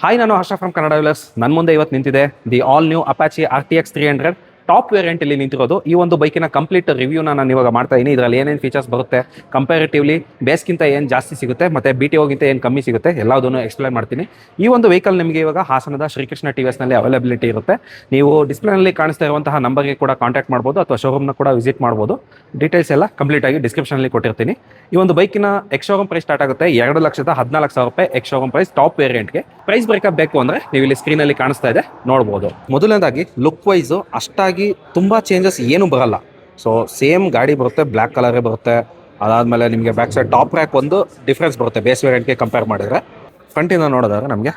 Hi, ನಾನು ಹರ್ಷ from Kannada ವೆಲರ್ಸ್. ನನ್ನ ಮುಂದೆ ಇವತ್ತು ನಿಂತಿದೆ the all new Apache RTX 300 top variant ಇಲ್ಲಿ ನಿಂತಿರೋದು. ಈ ಒಂದು ಬೈಕಿನ ಕಂಪ್ಲೀಟ್ ರಿವ್ಯೂನ ನಾನು ಇವಾಗ ಮಾಡ್ತಾ ಇದ್ದೀನಿ. ಇದರಲ್ಲಿ ಏನೇನು ಫೀಚರ್ಸ್ ಬರುತ್ತೆ, ಕಂಪ್ಯಾರಿಟಿವ್ಲಿ ಬೇಸ್ಗಿಂತ ಏನು ಜಾಸ್ತಿ ಸಿಗುತ್ತೆ ಮತ್ತು BTOಗಿಂತ ಏನು ಕಮ್ಮಿ ಸಿಗುತ್ತೆ ಎಲ್ಲದನ್ನು ಎಕ್ಸ್ಪ್ಲೈನ್ ಮಾಡ್ತೀನಿ. ಈ ಒಂದು ವೆಹಿಕಲ್ ನಿಮಗೆ ಇವಾಗ ಹಾಸನದ ಶ್ರೀಕೃಷ್ಣ TVSನಲ್ಲಿ ಅವೈಲಬಿಲಿಟಿ ಇರುತ್ತೆ. ನೀವು ಡಿಸ್ಪ್ಲೇನಲ್ಲಿ ಕಾಣಿಸ್ತಾ ಇರುವಂತಹ ನಂಬರ್ಗೆ ಕೂಡ ಕಾಂಟ್ಯಾಕ್ಟ್ ಮಾಡ್ಬೋದು ಅಥವಾ ಶೋರೂಮ್ನ ಕೂಡ ವಿಸಿಟ್ ಮಾಡ್ಬೋದು. ಡೀಟೇಲ್ಸ್ ಎಲ್ಲ ಕಂಪ್ಲೀಟ್ ಆಗಿ ಡಿಸ್ಕ್ರಿಪ್ಷನಲ್ಲಿ ಕೊಟ್ಟಿರ್ತೀನಿ. ಈ ಒಂದು ಬೈಕಿನ ಎಕ್ಸ್ ಶೋರೂಮ್ ಪ್ರೈಸ್ ಸ್ಟಾರ್ಟ್ ಆಗುತ್ತೆ 2,14,000 ರೂಪಾಯಿ ಎಕ್ಸ್ ಶೋರೂಮ್ ಪ್ರೈಸ್ ಟಾಪ್ ವೇರಿಯಂಟ್ಗೆ. ಪ್ರೈಸ್ ಬ್ರೇಕಪ್ ಬೇಕು ಅಂದರೆ ನೀವು ಇಲ್ಲಿ ಸ್ಕ್ರೀನಲ್ಲಿ ಕಾಣಿಸ್ತಾ ಇದೆ ನೋಡ್ಬೋದು. ಮೊದಲನೇದಾಗಿ ಲುಕ್ ವೈಸು ಅಷ್ಟಾಗಿ ತುಂಬ ಚೇಂಜಸ್ ಏನೂ ಬರಲ್ಲ. ಸೊ ಸೇಮ್ ಗಾಡಿ ಬರುತ್ತೆ, ಬ್ಲ್ಯಾಕ್ ಕಲರೇ ಬರುತ್ತೆ. ಅದಾದಮೇಲೆ ನಿಮಗೆ ಬ್ಯಾಕ್ ಸೈಡ್ ಟಾಪ್ ರ್ಯಾಕ್ ಒಂದು ಡಿಫ್ರೆನ್ಸ್ ಬರುತ್ತೆ ಬೇಸ್ ವೇರಿಯಂಟ್ಗೆ ಕಂಪೇರ್ ಮಾಡಿದರೆ. ಫ್ರಂಟಿಂದ ನೋಡಿದಾಗ ನಮಗೆ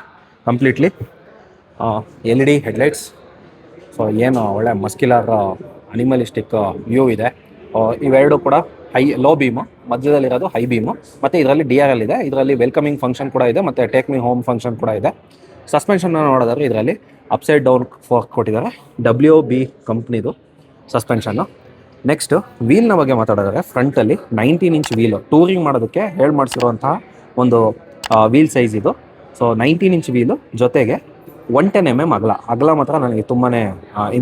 ಕಂಪ್ಲೀಟ್ಲಿ LED ಹೆಡ್ಲೈಟ್ಸ್. ಸೊ ಏನು ಒಳ್ಳೆ ಮಸ್ಕ್ಯುಲರ್ ಅನಿಮಲಿಸ್ಟಿಕ್ ವ್ಯೂ ಇದೆ. ಇವೆರಡು ಕೂಡ ಲೋ ಬೀಮು, ಮಧ್ಯದಲ್ಲಿರೋದು ಹೈ ಬೀಮು, ಮತ್ತು ಇದರಲ್ಲಿ DRL ಇದೆ. ಇದರಲ್ಲಿ ವೆಲ್ಕಮಿಂಗ್ ಫಂಕ್ಷನ್ ಕೂಡ ಇದೆ ಮತ್ತು ಟೇಕ್ ಮಿ ಹೋಮ್ ಫಂಕ್ಷನ್ ಕೂಡ ಇದೆ. ಸಸ್ಪೆನ್ಷನ್ನ ನೋಡೋದಾದ್ರೆ ಇದರಲ್ಲಿ ಅಪ್ಸೈಡ್ ಡೌನ್ ಫೋರ್ಕ್ ಕೊಟ್ಟಿದ್ದಾರೆ, WB ಕಂಪ್ನಿದು ಸಸ್ಪೆನ್ಷನ್ನು. ನೆಕ್ಸ್ಟ್ ವೀಲ್ನ ಬಗ್ಗೆ ಮಾತಾಡಿದ್ರೆ ಫ್ರಂಟಲ್ಲಿ 19 ಇಂಚ್ ವೀಲು ಟೂರಿಂಗ್ ಮಾಡೋದಕ್ಕೆ ಮಾಡಿಸಿರುವಂತಹ ಒಂದು ವೀಲ್ ಸೈಜ್ ಇದು. ಸೊ 19 ಇಂಚ್ ವೀಲು ಜೊತೆಗೆ 110 mm ಅಗಲ ಮಾತ್ರ ನನಗೆ ತುಂಬಾ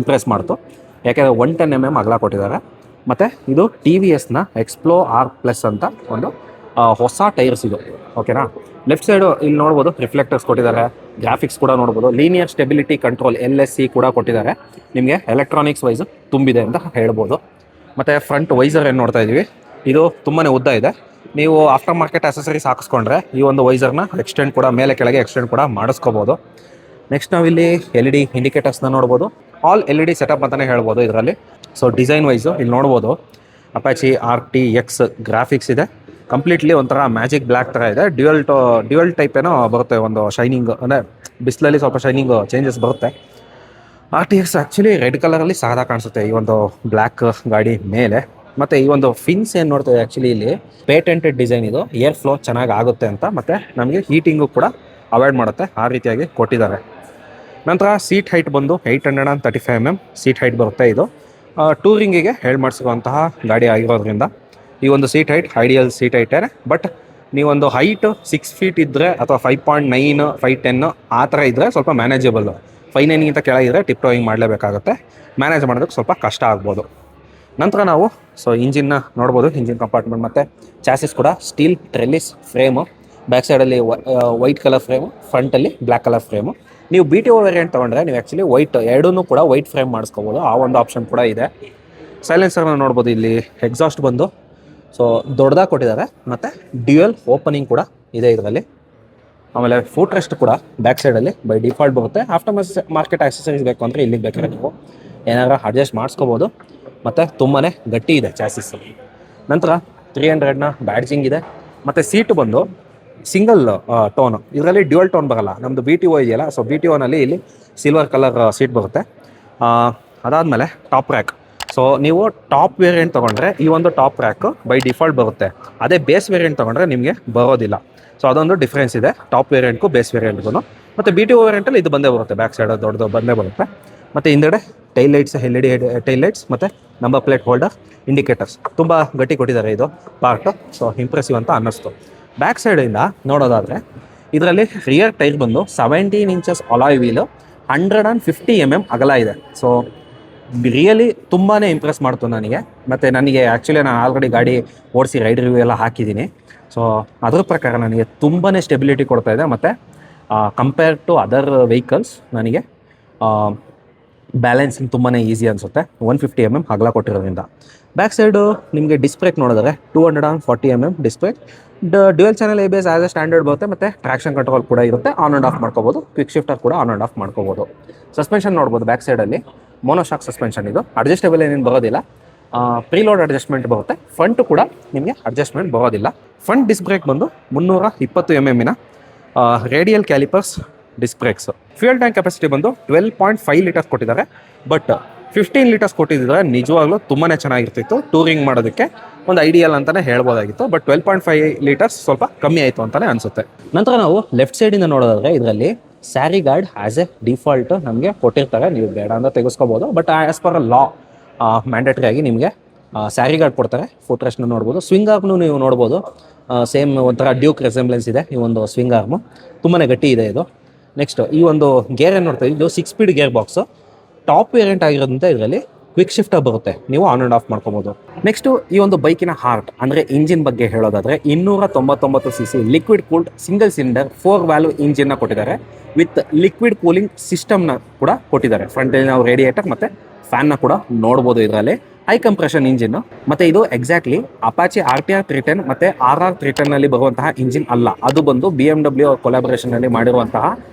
ಇಂಪ್ರೆಸ್ ಮಾಡ್ತು. ಯಾಕೆಂದರೆ 110 mm ಅಗಲ ಕೊಟ್ಟಿದ್ದಾರೆ. ಮತ್ತು ಇದು TVSನ ಎಕ್ಸ್ಪ್ಲೋ R+ ಅಂತ ಒಂದು ಹೊಸ ಟೈರ್ಸ್ ಇದು, ಓಕೆನಾ. ಲೆಫ್ಟ್ ಸೈಡು ಇಲ್ಲಿ ನೋಡ್ಬೋದು ರಿಫ್ಲೆಕ್ಟರ್ಸ್ ಕೊಟ್ಟಿದ್ದಾರೆ, ಗ್ರಾಫಿಕ್ಸ್ ಕೂಡ ನೋಡ್ಬೋದು, ಲೀನಿಯರ್ ಸ್ಟೆಬಿಲಿಟಿ ಕಂಟ್ರೋಲ್ LSC ಕೂಡ ಕೊಟ್ಟಿದ್ದಾರೆ. ನಿಮಗೆ ಎಲೆಕ್ಟ್ರಾನಿಕ್ಸ್ ವೈಸ್ ತುಂಬಿದೆ ಅಂತ ಹೇಳ್ಬೋದು. ಮತ್ತು ಫ್ರಂಟ್ ವೈಸರ್ ಏನು ನೋಡ್ತಾ ಇದ್ದೀವಿ, ಇದು ತುಂಬಾ ಉದ್ದ ಇದೆ. ನೀವು ಆಫ್ಟರ್ ಮಾರ್ಕೆಟ್ ಅಸೆಸರೀಸ್ ಹಾಕಿಸ್ಕೊಂಡ್ರೆ ಈ ಒಂದು ವೈಸರ್ನ ಎಕ್ಸ್ಟೆಂಡ್ ಕೂಡ ಮೇಲೆ ಕೆಳಗೆ ಎಕ್ಸ್ಟೆಂಡ್ ಕೂಡ ಮಾಡಿಸ್ಕೋಬೋದು. ನೆಕ್ಸ್ಟ್ ನಾವಿಲ್ಲಿ LED ಇಂಡಿಕೇಟರ್ಸ್ನ ನೋಡ್ಬೋದು. ಆಲ್ LED ಸೆಟಪ್ ಅಂತಲೇ ಹೇಳ್ಬೋದು ಇದರಲ್ಲಿ. ಸೊ ಡಿಸೈನ್ ವೈಸು ಇಲ್ಲಿ ನೋಡ್ಬೋದು ಅಪಾಚಿ RTX ಗ್ರಾಫಿಕ್ಸ್ ಇದೆ. ಕಂಪ್ಲೀಟ್ಲಿ ಒಂಥರ ಮ್ಯಾಜಿಕ್ ಬ್ಲ್ಯಾಕ್ ಥರ ಇದೆ. ಡ್ಯುಯಲ್ ಟೈಪ್ ಏನೋ ಬರುತ್ತೆ, ಒಂದು ಶೈನಿಂಗ್ ಅಂದರೆ ಬಿಸಿಲಲ್ಲಿ ಸ್ವಲ್ಪ ಶೈನಿಂಗ್ ಚೇಂಜಸ್ ಬರುತ್ತೆ. RTX ಆ್ಯಕ್ಚುಲಿ ರೆಡ್ ಕಲರಲ್ಲಿ ಸಾದಾ ಕಾಣಿಸುತ್ತೆ ಈ ಒಂದು ಬ್ಲ್ಯಾಕ್ ಗಾಡಿ ಮೇಲೆ. ಮತ್ತು ಈ ಒಂದು ಫಿನ್ಸ್ ಏನು ನೋಡ್ತೇವೆ ಆ್ಯಕ್ಚುಲಿ ಇಲ್ಲಿ ಪೇಟೆಂಟೆಡ್ ಡಿಸೈನ್ ಇದು, ಏರ್ ಫ್ಲೋ ಚೆನ್ನಾಗಿ ಆಗುತ್ತೆ ಅಂತ, ಮತ್ತು ನಮಗೆ ಹೀಟಿಂಗು ಕೂಡ ಅವಾಯ್ಡ್ ಮಾಡುತ್ತೆ, ಆ ರೀತಿಯಾಗಿ ಕೊಟ್ಟಿದ್ದಾರೆ. ನಂತರ ಸೀಟ್ ಹೈಟ್ ಬಂದು 835 mm ಸೀಟ್ ಹೈಟ್ ಬರುತ್ತೆ. ಇದು ಟೂರಿಂಗಿಗೆ ಮಾಡಿಸಿರುವಂತಹ ಗಾಡಿ ಆಗಿರೋದ್ರಿಂದ ಈ ಒಂದು ಸೀಟ್ ಹೈಟ್ ಐಡಿಯಲ್ ಸೀಟ್ ಹೈಟೇ. ಬಟ್ ನೀವೊಂದು ಹೈಟ್ 6 feet ಇದ್ದರೆ ಅಥವಾ 5.9, 5.10 ಆ ಥರ ಇದ್ದರೆ ಸ್ವಲ್ಪ ಮ್ಯಾನೇಜಬಲ್. 5.9ಗಿಂತ ಕೆಳಗಿದ್ರೆ ಟಿಪ್ ಟಾಯಿಂಗ್ ಮಾಡಲೇಬೇಕಾಗುತ್ತೆ, ಮ್ಯಾನೇಜ್ ಮಾಡೋದಕ್ಕೆ ಸ್ವಲ್ಪ ಕಷ್ಟ ಆಗ್ಬೋದು. ನಂತರ ನಾವು ಇಂಜಿನ್ನ ನೋಡ್ಬೋದು, ಇಂಜಿನ್ ಕಂಪಾರ್ಟ್ಮೆಂಟ್ ಮತ್ತು ಚಾಸಿಸ್ ಕೂಡ ಸ್ಟೀಲ್ ಟ್ರೆಲ್ಲಿಸ್ ಫ್ರೇಮು. ಬ್ಯಾಕ್ ಸೈಡಲ್ಲಿ ವೈಟ್ ಕಲರ್ ಫ್ರೇಮು, ಫ್ರಂಟಲ್ಲಿ ಬ್ಲ್ಯಾಕ್ ಕಲರ್ ಫ್ರೇಮು. ನೀವು BTO ವೇರಿಯಂಟ್ ತೊಗೊಂಡ್ರೆ ನೀವು ಆ್ಯಕ್ಚುಲಿ ಎರಡೂ ಕೂಡ ವೈಟ್ ಫ್ರೇಮ್ ಮಾಡಿಸ್ಕೋಬೋದು, ಆ ಒಂದು ಆಪ್ಷನ್ ಕೂಡ ಇದೆ. ಸೈಲೆನ್ಸರ್ನ ನೋಡ್ಬೋದು, ಇಲ್ಲಿ ಎಕ್ಸಾಸ್ಟ್ ಬಂದು ದೊಡ್ಡದಾಗಿ ಕೊಟ್ಟಿದ್ದಾರೆ ಮತ್ತು ಡ್ಯುಯಲ್ ಓಪನಿಂಗ್ ಕೂಡ ಇದೆ ಇದರಲ್ಲಿ. ಆಮೇಲೆ ಫೂಟ್ ರೆಸ್ಟ್ ಕೂಡ ಬ್ಯಾಕ್ ಸೈಡಲ್ಲಿ ಬೈ ಡಿಫಾಲ್ಟ್ ಬರುತ್ತೆ. ಆಫ್ಟರ್ ಮಾರ್ಕೆಟ್ ಆಕ್ಸೆಸರೀಸ್ ಬೇಕು ಅಂದರೆ ಇಲ್ಲಿಗೆ ಬೇಕಾದ್ರೆ ನೀವು ಏನಾದ್ರು ಅಡ್ಜಸ್ಟ್ ಮಾಡಿಸ್ಕೋಬೋದು. ಮತ್ತು ತುಂಬಾ ಗಟ್ಟಿ ಇದೆ ಚಾಸಿಸ್. ನಂತರ 300ನ ಬ್ಯಾಡ್ಜಿಂಗ್ ಇದೆ. ಮತ್ತು ಸೀಟು ಬಂದು ಸಿಂಗಲ್ ಟೋನು, ಇದರಲ್ಲಿ ಡ್ಯುಯಲ್ ಟೋನ್ ಬರಲ್ಲ. ನಮ್ಮದು BTO ಇದೆಯಲ್ಲ, ಸೊ BTOನಲ್ಲಿ ಇಲ್ಲಿ ಸಿಲ್ವರ್ ಕಲರ್ ಸೀಟ್ ಬರುತ್ತೆ. ಅದಾದಮೇಲೆ ಟಾಪ್ ರ್ಯಾಕ್. ಸೊ ನೀವು ಟಾಪ್ ವೇರಿಯಂಟ್ ತೊಗೊಂಡ್ರೆ ಈ ಒಂದು ಟಾಪ್ ರ್ಯಾಕ್ ಬೈ ಡಿಫಾಲ್ಟ್ ಬರುತ್ತೆ. ಅದೇ ಬೇಸ್ ವೇರಿಯಂಟ್ ತೊಗೊಂಡ್ರೆ ನಿಮಗೆ ಬರೋದಿಲ್ಲ. ಸೊ ಅದೊಂದು ಡಿಫ್ರೆನ್ಸ್ ಇದೆ ಟಾಪ್ ವೇರಿಯಂಟ್ಗೂ ಬೇಸ್ ವೇರಿಯಂಟ್ಗೂ. ಮತ್ತು BTO ವೇರಿಯಂಟಲ್ಲಿ ಇದು ಬಂದೇ ಬರುತ್ತೆ, ಬ್ಯಾಕ್ ಸೈಡ್ ದೊಡ್ಡದು ಬಂದೇ ಬರುತ್ತೆ. ಮತ್ತು ಹಿಂದೆಡೆ tail lights, LED tail lights ಮತ್ತು ನಂಬರ್ ಪ್ಲೇಟ್ ಹೋಲ್ಡರ್, ಇಂಡಿಕೇಟರ್ಸ್ ತುಂಬ ಗಟ್ಟಿ ಕೊಟ್ಟಿದ್ದಾರೆ ಇದು ಪಾರ್ಟು. ಸೊ ಇಂಪ್ರೆಸಿವ್ ಅಂತ ಅನ್ನಿಸ್ತು. ಬ್ಯಾಕ್ ಸೈಡಿಂದ ನೋಡೋದಾದರೆ ಇದರಲ್ಲಿ ರಿಯರ್ ಟೈರ್ ಬಂದು 17 inches ಅಲಾಯ್ ವೀಲು, 150 mm ಅಗಲ ಇದೆ. ಸೊ ರಿಯಲಿ ತುಂಬಾ ಇಂಪ್ರೆಸ್ ಮಾಡ್ತು ನನಗೆ. ಮತ್ತು ನನಗೆ ಆ್ಯಕ್ಚುಲಿ ನಾನು ಆಲ್ರೆಡಿ ಗಾಡಿ ಓಡಿಸಿ ರೈಡ್ ರಿವ್ಯೂ ಎಲ್ಲ ಹಾಕಿದ್ದೀನಿ. ಸೊ ಅದ್ರ ಪ್ರಕಾರ ನನಗೆ ತುಂಬಾ ಸ್ಟೆಬಿಲಿಟಿ ಕೊಡ್ತಾ ಇದೆ. ಮತ್ತು ಕಂಪೇರ್ ಟು ಅದರ್ ವೆಹಿಕಲ್ಸ್ ನನಗೆ ಬ್ಯಾಲೆನ್ಸಿಂಗ್ ತುಂಬಾ ಈಸಿ ಅನಿಸುತ್ತೆ 150 mm ಅಗಲ ಕೊಟ್ಟಿರೋದ್ರಿಂದ. ಬ್ಯಾಕ್ ಸೈಡು ನಿಮಗೆ ಡಿಸ್ಕ್ ಬ್ರೇಕ್ ನೋಡಿದ್ರೆ 240 mm disc brake. Dual channel ABS as a standard ಬರುತ್ತೆ. ಮತ್ತು ಟ್ರಾಕ್ಷನ್ ಕಂಟ್ರೋಲ್ ಕೂಡ ಇರುತ್ತೆ, ಆನ್ ಆ್ಯಂಡ್ ಆಫ್ ಮಾಡ್ಕೋಬೋದು. ಕ್ವಿಕ್ ಶಿಫ್ಟರ್ ಕೂಡ ಆನ್ ಆ್ಯಂಡ್ ಆಫ್ ಮಾಡ್ಕೋಬೋದು. ಸಸ್ಪೆನ್ಷನ್ ನೋಡ್ಬೋದು ಬ್ಯಾಕ್ ಸೈಡಲ್ಲಿ ಮೋನೋಶಾಕ್ ಸಸ್ಪೆನ್ಷನ್, ಇದು ಅಡ್ಜಸ್ಟೇಬಲ್ ಏನೇನು ಬರೋದಿಲ್ಲ, ಪ್ರೀಲೋಡ್ ಅಡ್ಜಸ್ಟ್ಮೆಂಟ್ ಬರುತ್ತೆ. ಫ್ರಂಟು ಕೂಡ ನಿಮಗೆ ಅಡ್ಜಸ್ಟ್ಮೆಂಟ್ ಬರೋದಿಲ್ಲ. ಫ್ರಂಟ್ ಡಿಸ್ಕ್ ಬ್ರೇಕ್ ಬಂದು 320 mm radial calipers disc brakes. Fuel tank capacity ಬಂದು 12.5 ಲೀಟರ್ಸ್ ಕೊಟ್ಟಿದ್ದಾರೆ. ಬಟ್ 15 ಲೀಟರ್ಸ್ ಕೊಟ್ಟಿದ್ದರೆ ನಿಜವಾಗ್ಲೂ ತುಂಬಾ ಚೆನ್ನಾಗಿರ್ತಿತ್ತು, ಟೂರಿಂಗ್ ಮಾಡೋದಕ್ಕೆ ಒಂದು ಐಡಿಯಲ್ ಅಂತಲೇ ಹೇಳ್ಬೋದಾಗಿತ್ತು. ಬಟ್ 12.5 ಲೀಟರ್ಸ್ ಸ್ವಲ್ಪ ಕಮ್ಮಿ ಆಯಿತು ಅಂತಲೇ ಅನಿಸುತ್ತೆ. ನಂತರ ನಾವು ಲೆಫ್ಟ್ ಸೈಡಿಂದ ನೋಡೋದಾದ್ರೆ ಇದರಲ್ಲಿ sari guard as a default ನಮಗೆ ಕೊಟ್ಟಿರ್ತಾರೆ, ನೀವು ಬೇಡ ಅಂತ ತೆಗೆಸ್ಕೋಬೋದು. But as per law mandatory ಆಗಿ ನಿಮಗೆ ಸ್ಯಾರಿ ಗಾರ್ಡ್ ಕೊಡ್ತಾರೆ. ಫುಟ್ ರೆಸ್ಟ್ನ ನೋಡ್ಬೋದು. ಸ್ವಿಂಗ್ ಆರ್ಮ್ನು ನೀವು ನೋಡ್ಬೋದು, ಸೇಮ್ ಒಂಥರ ಡ್ಯೂಕ್ ರೆಸೆಂಬ್ಲೆನ್ಸ್ ಇದೆ ಈ ಒಂದು ಸ್ವಿಂಗ್ ಆರ್ಮು, ತುಂಬಾ ಗಟ್ಟಿ ಇದೆ ಇದು. ನೆಕ್ಸ್ಟ್ ಈ ಒಂದು ಗೇರ್ ಏನು ನೋಡ್ತಾ ಇದು 6 speed gear box, top variant ಆಗಿರೋದ್ರಿಂದ ಇದರಲ್ಲಿ ಕ್ವಿಕ್ ಶಿಫ್ಟರ್ ಬರುತ್ತೆ, ನೀವು ಆನ್ ಆ್ಯಂಡ್ ಆಫ್ ಮಾಡ್ಕೋಬೋದು. ನೆಕ್ಸ್ಟು ಈ ಒಂದು ಬೈಕಿನ ಹಾರ್ಟ್ ಅಂದರೆ ಇಂಜಿನ್ ಬಗ್ಗೆ ಹೇಳೋದಾದರೆ 299 cc liquid cooled single cylinder 4 valve ಇಂಜಿನ್ನ ಕೊಟ್ಟಿದ್ದಾರೆ. ವಿತ್ ಲಿಕ್ವಿಡ್ ಕೂಲಿಂಗ್ ಸಿಸ್ಟಮ್ನ ಕೂಡ ಕೊಟ್ಟಿದ್ದಾರೆ. ಫ್ರಂಟಲ್ಲಿ ನಾವು ರೇಡಿಯೇಟರ್ ಮತ್ತು ಫ್ಯಾನ್ನ ಕೂಡ ನೋಡ್ಬೋದು. ಇದರಲ್ಲಿ ಹೈ ಕಂಪ್ರೆಷನ್ ಇಂಜಿನ್, ಮತ್ತು ಇದು ಎಕ್ಸಾಕ್ಟ್ಲಿ ಅಪಾಚಿ RTR 310 ಮತ್ತು RR 310ನಲ್ಲಿ ಬರುವಂತಹ ಇಂಜಿನ್ ಅಲ್ಲ. ಅದು ಬಂದು BMW ಕೊಲಾಬರೇಷನ್ನಲ್ಲಿ ಮಾಡಿರುವಂತಹ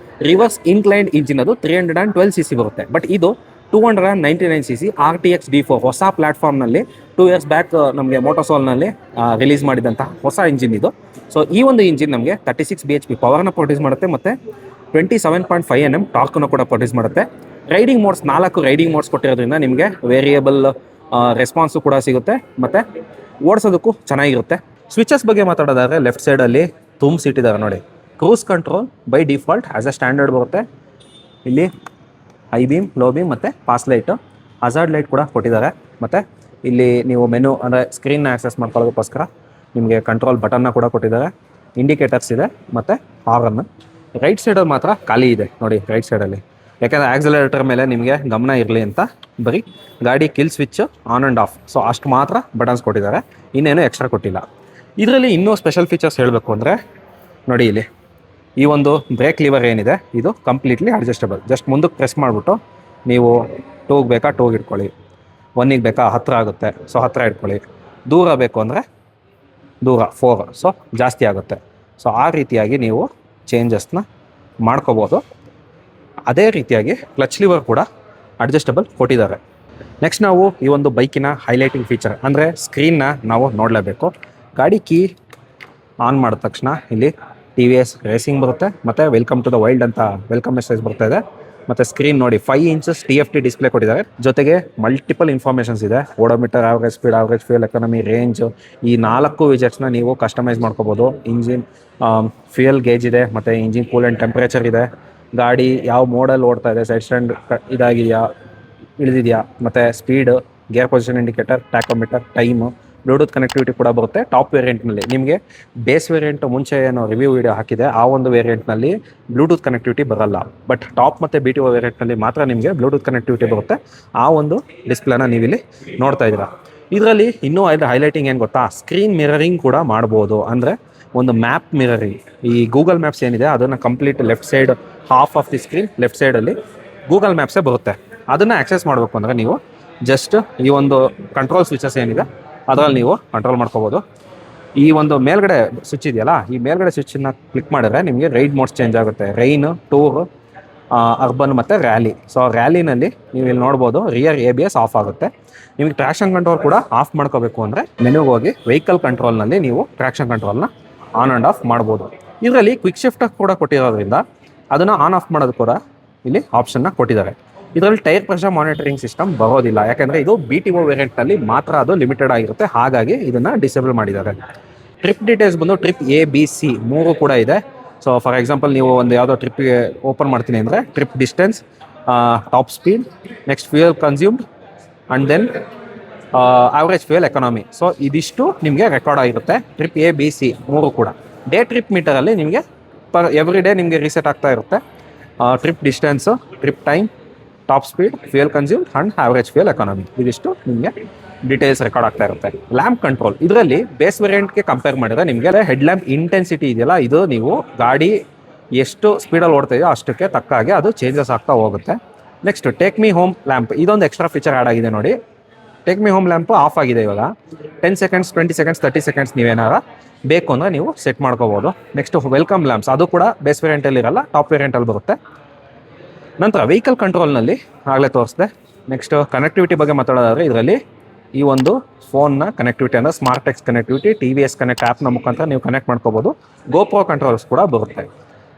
ರಿವರ್ಸ್ ಇನ್ಕ್ಲೈನ್ಡ್ ಇಂಜಿನ್. ಅದು 312 cc ಬರುತ್ತೆ. ಬಟ್ ಇದು 299 cc RTX D4 ಹೊಸ ಪ್ಲಾಟ್ಫಾರ್ಮ್ನಲ್ಲಿ 2 years ಬ್ಯಾಕ್ ನಮಗೆ ಮೋಟೋಸೋಲ್ನಲ್ಲಿ ರಿಲೀಸ್ ಮಾಡಿದಂತಹ ಹೊಸ ಇಂಜಿನ್ ಇದು. ಸೊ ಈ ಒಂದು ಇಂಜಿನ್ ನಮಗೆ 36 bhp ಪವರ್ನ ಪ್ರೊಡ್ಯೂಸ್ ಮಾಡುತ್ತೆ ಮತ್ತು 27.5 Nm ಟಾರ್ಕ್ನ ಕೂಡ ಪ್ರೊಡ್ಯೂಸ್ ಮಾಡುತ್ತೆ. ರೈಡಿಂಗ್ ಮೋಡ್ಸ್ 4 ರೈಡಿಂಗ್ ಮೋಡ್ಸ್ ಕೊಟ್ಟಿರೋದ್ರಿಂದ ನಿಮಗೆ ವೇರಿಯಬಲ್ ರೆಸ್ಪಾನ್ಸು ಕೂಡ ಸಿಗುತ್ತೆ ಮತ್ತು ಓಡಿಸೋದಕ್ಕೂ ಚೆನ್ನಾಗಿರುತ್ತೆ. ಸ್ವಿಚಸ್ ಬಗ್ಗೆ ಮಾತಾಡೋದಾದರೆ ಲೆಫ್ಟ್ ಸೈಡಲ್ಲಿ ಸೀಟ್ ಇಟ್ಟಿದ್ದಾರೆ ನೋಡಿ. Cruise control by default as A standard ಬರುತ್ತೆ. ಇಲ್ಲಿ ಹೈ ಬೀಮ್, ಲೋ ಬೀಮ್ ಮತ್ತು ಪಾಸ್ ಲೈಟು, ಹಜಾರ್ಡ್ ಲೈಟ್ ಕೂಡ ಕೊಟ್ಟಿದ್ದಾರೆ. ಮತ್ತು ಇಲ್ಲಿ ನೀವು ಮೆನು ಅಂದರೆ ಸ್ಕ್ರೀನ್ನ ಆಕ್ಸೆಸ್ ಮಾಡ್ಕೊಳ್ಳೋದಕ್ಕೋಸ್ಕರ ನಿಮಗೆ ಕಂಟ್ರೋಲ್ ಬಟನ್ನ ಕೂಡ ಕೊಟ್ಟಿದ್ದಾರೆ. ಇಂಡಿಕೇಟರ್ಸ್ ಇದೆ ಮತ್ತು ಹಾರ್ನ್. ರೈಟ್ ಸೈಡಲ್ಲಿ ಮಾತ್ರ ಖಾಲಿ ಇದೆ ನೋಡಿ, ರೈಟ್ ಸೈಡಲ್ಲಿ. ಯಾಕೆಂದರೆ ಆಕ್ಸಲರೇಟರ್ ಮೇಲೆ ನಿಮಗೆ ಗಮನ ಇರಲಿ ಅಂತ ಬರೀ ಗಾಡಿ kill switch on and of, so ಅಷ್ಟು ಮಾತ್ರ ಬಟನ್ಸ್ ಕೊಟ್ಟಿದ್ದಾರೆ, ಇನ್ನೇನು ಎಕ್ಸ್ಟ್ರಾ ಕೊಟ್ಟಿಲ್ಲ. ಇದರಲ್ಲಿ ಇನ್ನೂ ಸ್ಪೆಷಲ್ ಫೀಚರ್ಸ್ ಹೇಳಬೇಕು ಅಂದರೆ ನೋಡಿ, ಇಲ್ಲಿ ಈ ಒಂದು ಬ್ರೇಕ್ ಲಿವರ್ ಏನಿದೆ ಇದು ಕಂಪ್ಲೀಟ್ಲಿ ಅಡ್ಜಸ್ಟಬಲ್. ಜಸ್ಟ್ ಮುಂದಕ್ಕೆ ಪ್ರೆಸ್ ಮಾಡಿಬಿಟ್ಟು ನೀವು 2ಗೆ ಬೇಕಾ 2ಗೆ ಇಟ್ಕೊಳ್ಳಿ, 1ಗೆ ಬೇಕಾ ಹತ್ತಿರ ಆಗುತ್ತೆ, ಸೊ ಹತ್ತಿರ ಇಟ್ಕೊಳ್ಳಿ. ದೂರ ಬೇಕು ಅಂದರೆ ದೂರ 4, ಸೊ ಜಾಸ್ತಿ ಆಗುತ್ತೆ. ಸೊ ಆ ರೀತಿಯಾಗಿ ನೀವು ಚೇಂಜಸ್ನ ಮಾಡ್ಕೋಬೋದು. ಅದೇ ರೀತಿಯಾಗಿ ಕ್ಲಚ್ ಲಿವರ್ ಕೂಡ ಅಡ್ಜಸ್ಟಬಲ್ ಕೊಟ್ಟಿದ್ದಾರೆ. ನೆಕ್ಸ್ಟ್ ನಾವು ಈ ಒಂದು ಬೈಕಿನ ಹೈಲೈಟಿಂಗ್ ಫೀಚರ್ ಅಂದರೆ ಸ್ಕ್ರೀನ್ನ ನಾವು ನೋಡಲೇಬೇಕು. ಗಾಡಿ ಕೀ ಆನ್ ಮಾಡಿದ ತಕ್ಷಣ ಇಲ್ಲಿ TVS ರೇಸಿಂಗ್ ಬರುತ್ತೆ ಮತ್ತು ವೆಲ್ಕಮ್ ಟು ದ ವೈಲ್ಡ್ ಅಂತ ವೆಲ್ಕಮ್ ಮೆಸೇಜ್ ಬರ್ತಾ ಇದೆ. ಮತ್ತು ಸ್ಕ್ರೀನ್ ನೋಡಿ 5 inches TFT ಡಿಸ್ಪ್ಲೇ ಕೊಟ್ಟಿದ್ದಾರೆ. ಜೊತೆಗೆ ಮಲ್ಟಿಪಲ್ ಇನ್ಫಾರ್ಮೇಷನ್ಸ್ ಇದೆ. Odometer, average speed, average fuel economy, range, ಈ 4 ವಿಜೆಟ್ಸ್ನ ನೀವು ಕಸ್ಟಮೈಸ್ ಮಾಡ್ಕೋಬೋದು. ಇಂಜಿನ್ ಫ್ಯೂಯಲ್ ಗೇಜ್ ಇದೆ ಮತ್ತು ಇಂಜಿನ್ ಕೂಲೆಂಟ್ ಟೆಂಪ್ರೇಚರ್ ಇದೆ. ಗಾಡಿ ಯಾವ ಮೋಡಲ್ಲಿ ಓಡ್ತಾ ಇದೆ, ಸೈಡ್ ಸ್ಟ್ಯಾಂಡ್ ಇದಾಗಿದೆಯಾ, ಇಳಿದಿದೆಯಾ, ಮತ್ತು speed, gear position indicator, tachometer, time, Bluetooth connectivity ಕೂಡ ಬರುತ್ತೆ. ಟಾಪ್ ವೇರಿಯಂಟ್ನಲ್ಲಿ ನಿಮಗೆ ಬೇಸ್ ವೇರಿಯಂಟ್ ಮುಂಚೆ ಏನು ರಿವ್ಯೂ ವಿಡಿಯೋ ಹಾಕಿದೆ ಆ ಒಂದು ವೇರಿಯಂಟ್ನಲ್ಲಿ ಬ್ಲೂಟೂತ್ ಕನೆಕ್ಟಿವಿಟಿ ಬರಲ್ಲ. ಬಟ್ ಟಾಪ್ ಮತ್ತು BTO ವೇರಿಯಂಟ್ನಲ್ಲಿ ಮಾತ್ರ ನಿಮಗೆ ಬ್ಲೂಟೂತ್ ಕನೆಕ್ಟಿವಿಟಿ ಬರುತ್ತೆ. ಆ ಒಂದು ಡಿಸ್ಪ್ಲೇನ ನೀವಿಲ್ಲಿ ನೋಡ್ತಾ ಇದ್ದೀರಾ. ಇದರಲ್ಲಿ ಇನ್ನೂ ಹೈಲೈಟಿಂಗ್ ಏನು ಗೊತ್ತಾ, ಸ್ಕ್ರೀನ್ ಮಿರರಿಂಗ್ ಕೂಡ ಮಾಡ್ಬೋದು. ಅಂದರೆ ಒಂದು ಮ್ಯಾಪ್ ಮಿರರಿಂಗ್, ಈ ಗೂಗಲ್ ಮ್ಯಾಪ್ಸ್ ಏನಿದೆ ಅದನ್ನು complete left side half of the screen left ಸೈಡಲ್ಲಿ ಗೂಗಲ್ ಮ್ಯಾಪ್ಸೇ ಬರುತ್ತೆ. ಅದನ್ನು ಆಕ್ಸೆಸ್ ಮಾಡಬೇಕು ಅಂದರೆ ನೀವು ಜಸ್ಟ್ ಈ ಒಂದು ಕಂಟ್ರೋಲ್ ಸ್ವಿಚಸ್ ಏನಿದೆ ಅದರಲ್ಲಿ ನೀವು ಕಂಟ್ರೋಲ್ ಮಾಡ್ಕೋಬೋದು. ಈ ಒಂದು ಮೇಲ್ಗಡೆ ಸ್ವಿಚ್ ಇದೆಯಲ್ಲ, ಈ ಮೇಲ್ಗಡೆ ಸ್ವಿಚ್ಚನ್ನು ಕ್ಲಿಕ್ ಮಾಡಿದ್ರೆ ನಿಮಗೆ ರೈಡ್ ಮೋಡ್ಸ್ ಚೇಂಜ್ ಆಗುತ್ತೆ. ರೈನ್, ಟೂರ್, ಅರ್ಬನ್ ಮತ್ತು ರ್ಯಾಲಿ. ಸೊ ರ್ಯಾಲಿನಲ್ಲಿ ನೀವು ಇಲ್ಲಿ ನೋಡ್ಬೋದು ರಿಯರ್ ABS ಆಫ್ ಆಗುತ್ತೆ. ನಿಮಗೆ ಟ್ರ್ಯಾಕ್ಷನ್ ಕಂಟ್ರೋಲ್ ಕೂಡ ಆಫ್ ಮಾಡ್ಕೋಬೇಕು ಅಂದರೆ ಮೆನುಗೆ ಹೋಗಿ ವೆಹಿಕಲ್ ಕಂಟ್ರೋಲ್ನಲ್ಲಿ ನೀವು ಟ್ರ್ಯಾಕ್ಷನ್ ಕಂಟ್ರೋಲ್ನ ಆನ್ ಆ್ಯಂಡ್ ಆಫ್ ಮಾಡ್ಬೋದು. ಇದರಲ್ಲಿ ಕ್ವಿಕ್ ಶಿಫ್ಟ್ ಕೂಡ ಕೊಟ್ಟಿರೋದ್ರಿಂದ ಅದನ್ನು ಆನ್ ಆಫ್ ಮಾಡೋದು ಕೂಡ ಇಲ್ಲಿ ಆಪ್ಷನ್ನ ಕೊಟ್ಟಿದ್ದಾರೆ. ಇದರಲ್ಲಿ ಟೈರ್ ಪ್ರೆಷರ್ ಮಾನಿಟರಿಂಗ್ ಸಿಸ್ಟಮ್ ಬರೋದಿಲ್ಲ, ಯಾಕೆಂದರೆ ಇದು BTO ವೇರಿಯಂಟ್ನಲ್ಲಿ ಮಾತ್ರ ಅದು ಲಿಮಿಟೆಡ್ ಆಗಿರುತ್ತೆ. ಹಾಗಾಗಿ ಇದನ್ನು ಡಿಸೇಬಲ್ ಮಾಡಿದ್ದಾರೆ. ಟ್ರಿಪ್ ಡೀಟೇಲ್ಸ್ ಬಂದು ಟ್ರಿಪ್ A, B, C 3 ಕೂಡ ಇದೆ. ಸೊ ಫಾರ್ ಎಕ್ಸಾಂಪಲ್ ನೀವು ಒಂದು ಯಾವುದೋ ಟ್ರಿಪ್ಗೆ ಓಪನ್ ಮಾಡ್ತೀನಿ ಅಂದರೆ trip distance, top speed, next fuel consumed and then average fuel economy. So ಇದಿಷ್ಟು ನಿಮಗೆ ರೆಕಾರ್ಡ್ ಆಗಿರುತ್ತೆ ಟ್ರಿಪ್ A, B, C 3 ಕೂಡ. ಡೇ ಟ್ರಿಪ್ ಮೀಟರಲ್ಲಿ ನಿಮಗೆ ಎವ್ರಿ ಡೇ ನಿಮಗೆ ರೀಸೆಟ್ ಆಗ್ತಾ ಇರುತ್ತೆ. Trip distance, trip time, top speed, fuel consumed and average fuel economy ಇದಿಷ್ಟು ನಿಮಗೆ ಡೀಟೇಲ್ಸ್ ರೆಕಾರ್ಡ್ ಆಗ್ತಾ ಇರುತ್ತೆ. ಲ್ಯಾಂಪ್ ಕಂಟ್ರೋಲ್ ಇದರಲ್ಲಿ ಬೇಸ್ ವೇರಿಯಂಟ್ಗೆ ಕಂಪೇರ್ ಮಾಡಿದ್ರೆ ನಿಮಗೆ ಹೆಡ್ ಲ್ಯಾಂಪ್ ಇಂಟೆನ್ಸಿಟಿ ಇದೆಯಲ್ಲ, ಇದು ನೀವು ಗಾಡಿ ಎಷ್ಟು ಸ್ಪೀಡಲ್ಲಿ ಓಡ್ತಾ ಇದೆಯೋ ಅಷ್ಟಕ್ಕೆ ತಕ್ಕ ಹಾಗೆ ಅದು ಚೇಂಜಸ್ ಆಗ್ತಾ ಹೋಗುತ್ತೆ. Next take me home lamp, ಇದೊಂದು ಎಕ್ಸ್ಟ್ರಾ ಫೀಚರ್ ಆ್ಯಡ್ ಆಗಿದೆ ನೋಡಿ. Take me home lamp of ಆಗಿದೆ ಇವಾಗ. 10 seconds, 20 seconds, 30 seconds ನೀವೇನಾರ ಬೇಕು ಅಂದರೆ ನೀವು ಸೆಟ್ ಮಾಡ್ಕೋಬೋದು. ನೆಕ್ಸ್ಟ್ ವೆಲ್ಕಮ್ ಲ್ಯಾಂಪ್ಸ್, ಅದು ಕೂಡ ಬೇಸ್ ವೇರಿಯಂಟಲ್ಲಿ ಇರಲ್ಲ, ಟಾಪ್ ವೇರಿಯಂಟಲ್ಲಿ ಬರುತ್ತೆ. ನಂತರ ವೆಹಿಕಲ್ ಕಂಟ್ರೋಲ್ನಲ್ಲಿ ಆಗಲೇ ತೋರಿಸಿದೆ. ನೆಕ್ಸ್ಟ್ ಕನೆಕ್ಟಿವಿಟಿ ಬಗ್ಗೆ ಮಾತಾಡೋದಾದರೆ ಇದರಲ್ಲಿ ಈ ಒಂದು ಫೋನ್ನ ಕನೆಕ್ಟಿವಿಟಿ ಅಂದರೆ smart techs connectivity, TVS connect ಆ್ಯಪ್ನ ಮುಖಾಂತರ ನೀವು ಕನೆಕ್ಟ್ ಮಾಡ್ಕೋಬೋದು. GoPro ಕಂಟ್ರೋಲ್ಸ್ ಕೂಡ ಬರುತ್ತೆ.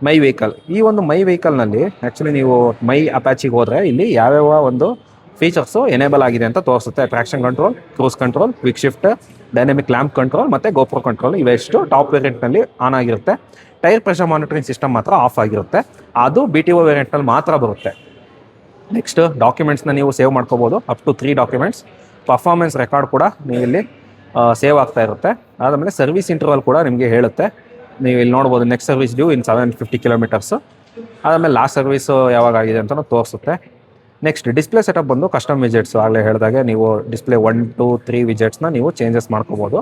ಮೈ ವೆಹಿಕಲ್, ಈ ಒಂದು ಮೈ ವೆಹಿಕಲ್ನಲ್ಲಿ ಆ್ಯಕ್ಚುಲಿ ನೀವು ಮೈ ಅಪ್ಯಾಚಿಗೆ ಹೋದರೆ ಇಲ್ಲಿ ಯಾವ್ಯಾವ ಒಂದು ಫೀಚರ್ಸು ಎನೇಬಲ್ ಆಗಿದೆ ಅಂತ ತೋರಿಸುತ್ತೆ. Traction control, cruise control, quick shift, dynamic lamp control ಮತ್ತು GoPro ಕಂಟ್ರೋಲ್ ಇವೆಷ್ಟು ಟಾಪ್ ವೇರಿಯಂಟ್ನಲ್ಲಿ ಆನ್ ಆಗಿರುತ್ತೆ. ಟೈರ್ ಪ್ರೆಷರ್ ಮಾನಿಟರಿಂಗ್ ಸಿಸ್ಟಮ್ ಮಾತ್ರ ಆಫ್ ಆಗಿರುತ್ತೆ, ಅದು BTO ವೇರಿಯಂಟ್ನಲ್ಲಿ ಮಾತ್ರ ಬರುತ್ತೆ. ನೆಕ್ಸ್ಟ್ ಡಾಕ್ಯುಮೆಂಟ್ಸ್ನ ನೀವು ಸೇವ್ ಮಾಡ್ಕೋಬೋದು, up to 3 documents. Performance record ಕೂಡ ನೀವು ಇಲ್ಲಿ ಸೇವ್ ಆಗ್ತಾ ಇರುತ್ತೆ. ಅದಾದಮೇಲೆ ಸರ್ವಿಸ್ ಇಂಟರ್ವಲ್ ಕೂಡ ನಿಮಗೆ ಹೇಳುತ್ತೆ. ನೀವು ಇಲ್ಲಿ ನೋಡ್ಬೋದು ನೆಕ್ಸ್ಟ್ ಸರ್ವಿಸ್ ಡ್ಯೂ ಇನ್ 750 kilometers. ಅದಾದಮೇಲೆ ಲಾಸ್ಟ್ ಸರ್ವಿಸು ಯಾವಾಗ ಆಗಿದೆ ಅಂತಲೂ ತೋರಿಸುತ್ತೆ. ನೆಕ್ಸ್ಟ್ ಡಿಸ್ಪ್ಲೇ ಸೆಟಪ್ ಬಂದು ಕಸ್ಟಮ್ ವಿಜೆಟ್ಸು. ಆಗಲೇ ಹೇಳಿದಾಗೆ ನೀವು ಡಿಸ್ಪ್ಲೇ 1 2 3 ವಿಜೆಟ್ಸ್ನ ನೀವು ಚೇಂಜಸ್ ಮಾಡ್ಕೋಬೋದು.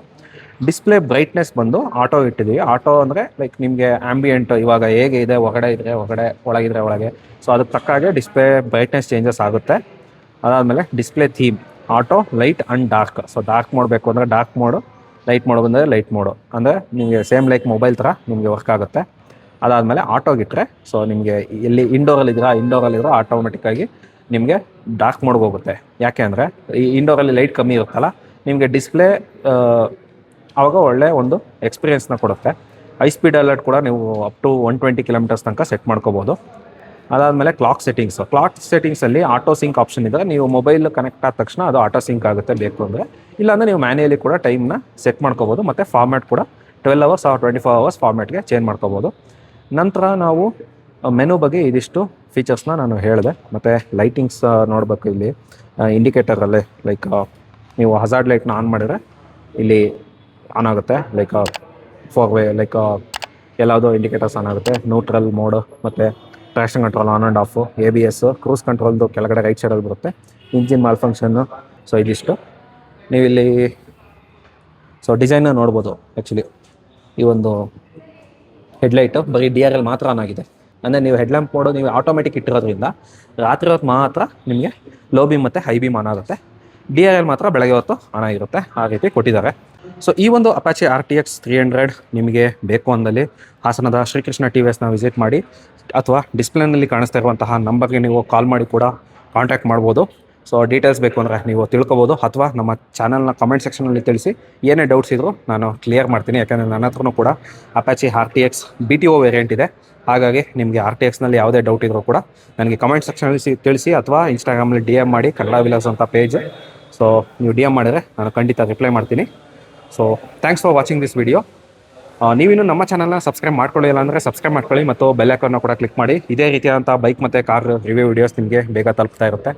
ಡಿಸ್ಪ್ಲೇ ಬ್ರೈಟ್ನೆಸ್ ಬಂದು ಆಟೋ ಇಟ್ಟಿದ್ದೀವಿ. ಆಟೋ ಅಂದರೆ ಲೈಕ್ ನಿಮಗೆ ಆ್ಯಂಬಿಯೆಂಟ್ ಇವಾಗ ಹೇಗೆ ಇದೆ, ಹೊರಗಡೆ ಇದ್ದರೆ ಹೊರಗಡೆ, ಒಳಗಿದ್ರೆ ಒಳಗೆ. ಸೊ ಅದಕ್ಕೆ ತಕ್ಕ ಹಾಗೆ ಡಿಸ್ಪ್ಲೇ ಬ್ರೈಟ್ನೆಸ್ ಚೇಂಜಸ್ ಆಗುತ್ತೆ. ಅದಾದಮೇಲೆ display theme auto, light and dark. So dark ಮಾಡಬೇಕು ಅಂದರೆ ಡಾರ್ಕ್ ಮೋಡು, ಲೈಟ್ ಮೋಡ್ ಬಂದರೆ ಲೈಟ್ ಮೋಡು. ಅಂದರೆ ನಿಮಗೆ ಸೇಮ್ ಲೈಕ್ ಮೊಬೈಲ್ ಥರ ನಿಮಗೆ ವರ್ಕ್ ಆಗುತ್ತೆ. ಅದಾದಮೇಲೆ ಆಟೋಗಿಟ್ಟರೆ ಸೊ ನಿಮಗೆ ಎಲ್ಲಿ ಇಂಡೋರಲ್ಲಿದ್ರೆ ಆಟೋಮೆಟಿಕ್ಕಾಗಿ ನಿಮಗೆ ಡಾರ್ಕ್ ಮೋಡ್ಗೆ ಹೋಗುತ್ತೆ. ಯಾಕೆ ಅಂದರೆ ಈ ಇಂಡೋರಲ್ಲಿ ಲೈಟ್ ಕಮ್ಮಿ ಇರುತ್ತಲ್ಲ, ನಿಮಗೆ ಡಿಸ್ಪ್ಲೇ ಆವಾಗ ಒಳ್ಳೆ ಒಂದು ಎಕ್ಸ್ಪೀರಿಯೆನ್ಸ್ನ ಕೊಡುತ್ತೆ. ಹೈ ಸ್ಪೀಡ್ ಅಲರ್ಟ್ ಕೂಡ ನೀವು ಅಪ್ ಟು 120 ಕಿಲೋಮೀಟರ್ಸ್ ತನಕ ಸೆಟ್ ಮಾಡ್ಕೋಬೋದು. ಅದಾದಮೇಲೆ ಕ್ಲಾಕ್ ಸೆಟ್ಟಿಂಗ್ಸಲ್ಲಿ ಆಟೋ ಸಿಂಕ್ ಆಪ್ಷನ್ ಇದ್ದರೆ ನೀವು ಮೊಬೈಲ್ ಕನೆಕ್ಟ್ ಆದ ತಕ್ಷಣ ಅದು ಆಟೋ ಸಿಂಕ್ ಆಗುತ್ತೆ ಬೇಕು ಅಂದರೆ. ಇಲ್ಲಾಂದರೆ ನೀವು ಮ್ಯಾನ್ಯಲಿ ಕೂಡ ಟೈಮ್ನ ಸೆಟ್ ಮಾಡ್ಕೋಬೋದು. ಮತ್ತು ಫಾರ್ಮ್ಯಾಟ್ ಕೂಡ 12 ಅವರ್ಸ್ ಆರ್ 24 ಅವರ್ಸ್ ಫಾರ್ಮ್ಯಾಟ್ಗೆ ಚೇಂಜ್ ಮಾಡ್ಕೋಬೋದು. ನಂತರ ನಾವು ಮೆನು ಬಗ್ಗೆ ಇದಿಷ್ಟು ಫೀಚರ್ಸ್ನ ನಾನು ಹೇಳಿದೆ. ಮತ್ತು ಲೈಟಿಂಗ್ಸ್ ನೋಡಬೇಕು. ಇಲ್ಲಿ ಇಂಡಿಕೇಟರಲ್ಲೇ ಲೈಕ್ ನೀವು ಹಜಾರ್ಡ್ ಲೈಟ್ನ ಆನ್ ಮಾಡಿದರೆ ಇಲ್ಲಿ ಆನ್ ಆಗುತ್ತೆ. ಲೈಕ್ 4 ವೇ ಲೈಕ್ ಎಲ್ಲಯಾವುದೋ ಇಂಡಿಕೇಟರ್ಸ್ ಆನ್ ಆಗುತ್ತೆ. ನ್ಯೂಟ್ರಲ್ ಮೋಡ್ ಮತ್ತು traction control on and off, ABS, cruise ಕಂಟ್ರೋಲ್ದು ಕೆಳಗಡೆ ರೈಟ್ ಸೈಡಲ್ಲಿ ಬರುತ್ತೆ. Engine mall function. ಸೊ ಇದಿಷ್ಟು ನೀವಿಲ್ಲಿ ಸೊ ಡಿಸೈನ್ನ ನೋಡ್ಬೋದು. ಆ್ಯಕ್ಚುಲಿ ಈ ಒಂದು ಹೆಡ್ಲೈಟು ಬರೀ DRL ಮಾತ್ರ ಆನ್ ಆಗಿದೆ. ಅಂದರೆ ನೀವು ಹೆಡ್ಲ್ಯಾಂಪ್ ಮೋಡು ನೀವು ಆಟೋಮೆಟಿಕ್ ಇಟ್ಟಿರೋದ್ರಿಂದ ರಾತ್ರಿ ಹೊತ್ತು ಮಾತ್ರ ನಿಮಗೆ ಲೋ ಬೀಮ್ ಮತ್ತು ಹೈ ಬೀಮ್ ಆನ್ ಆಗುತ್ತೆ. DRL ಮಾತ್ರ ಬೆಳಗ್ಗೆ ಹೊತ್ತು ಆನ್ ಆಗಿರುತ್ತೆ. ಆ ರೀತಿ ಕೊಟ್ಟಿದ್ದಾರೆ. ಸೊ ಈ ಒಂದು ಅಪಾಚಿ RTX 300 ನಿಮಗೆ ಬೇಕು ಅಂದಲ್ಲಿ ಹಾಸನದ ಶ್ರೀಕೃಷ್ಣ TVSನ ವಿಸಿಟ್ ಮಾಡಿ, ಅಥವಾ ಡಿಸ್ಪ್ಲೇನಲ್ಲಿ ಕಾಣಿಸ್ತಾ ಇರುವಂತಹ ನಂಬರ್ಗೆ ನೀವು ಕಾಲ್ ಮಾಡಿ ಕೂಡ ಕಾಂಟ್ಯಾಕ್ಟ್ ಮಾಡ್ಬೋದು. ಸೊ ಡೀಟೇಲ್ಸ್ ಬೇಕು ಅಂದರೆ ನೀವು ತಿಳ್ಕೊಬೋದು, ಅಥವಾ ನಮ್ಮ ಚಾನಲ್ನ ಕಮೆಂಟ್ ಸೆಕ್ಷನಲ್ಲಿ ತಿಳಿಸಿ. ಏನೇ ಡೌಟ್ಸ್ ಇದ್ದರೂ ನಾನು ಕ್ಲಿಯರ್ ಮಾಡ್ತೀನಿ. ಯಾಕಂದರೆ ನನ್ನ ಹತ್ರನೂ ಕೂಡ ಅಪಾಚಿ RTX BTO ವೇರಿಯಂಟ್ ಇದೆ. ಹಾಗಾಗಿ ನಿಮಗೆ RTXನಲ್ಲಿ ಯಾವುದೇ ಡೌಟ್ ಇದ್ದರೂ ಕೂಡ ನನಗೆ ಕಮೆಂಟ್ ಸೆಕ್ಷನಲ್ಲಿ ತಿಳಿಸಿ, ಅಥವಾ ಇನ್ಸ್ಟಾಗ್ರಾಮಲ್ಲಿ DM ಮಾಡಿ, ಕನ್ನಡ ವಿಲಾಸ್ ಅಂತ ಪೇಜ್. ಸೊ ನೀವು DM ಮಾಡಿದರೆ ನಾನು ಖಂಡಿತ ರಿಪ್ಲೈ ಮಾಡ್ತೀನಿ. So thanks for watching this video. ನೀವಿನ್ನೂ ನಮ್ಮ ಚಾನಲ್ನ ಸಬ್ಸ್ಕ್ರೈಬ್ ಮಾಡ್ಕೊಳ್ಳಿಲ್ಲ ಅಂದರೆ ಸಬ್ಸ್ಕ್ರೈಬ್ ಮಾಡ್ಕೊಳ್ಳಿ, ಮತ್ತು ಬೆಲ್ ಐಕಾನ್ನ ಕೂಡ ಕ್ಲಿಕ್ ಮಾಡಿ. ಇದೇ ರೀತಿಯಾದಂಥ ಬೈಕ್ ಮತ್ತು ಕಾರ್ ರಿವ್ಯೂ ವೀಡಿಯೋಸ್ ನಿಮಗೆ ಬೇಗ ತಲುಪ್ತಾ ಇರುತ್ತೆ.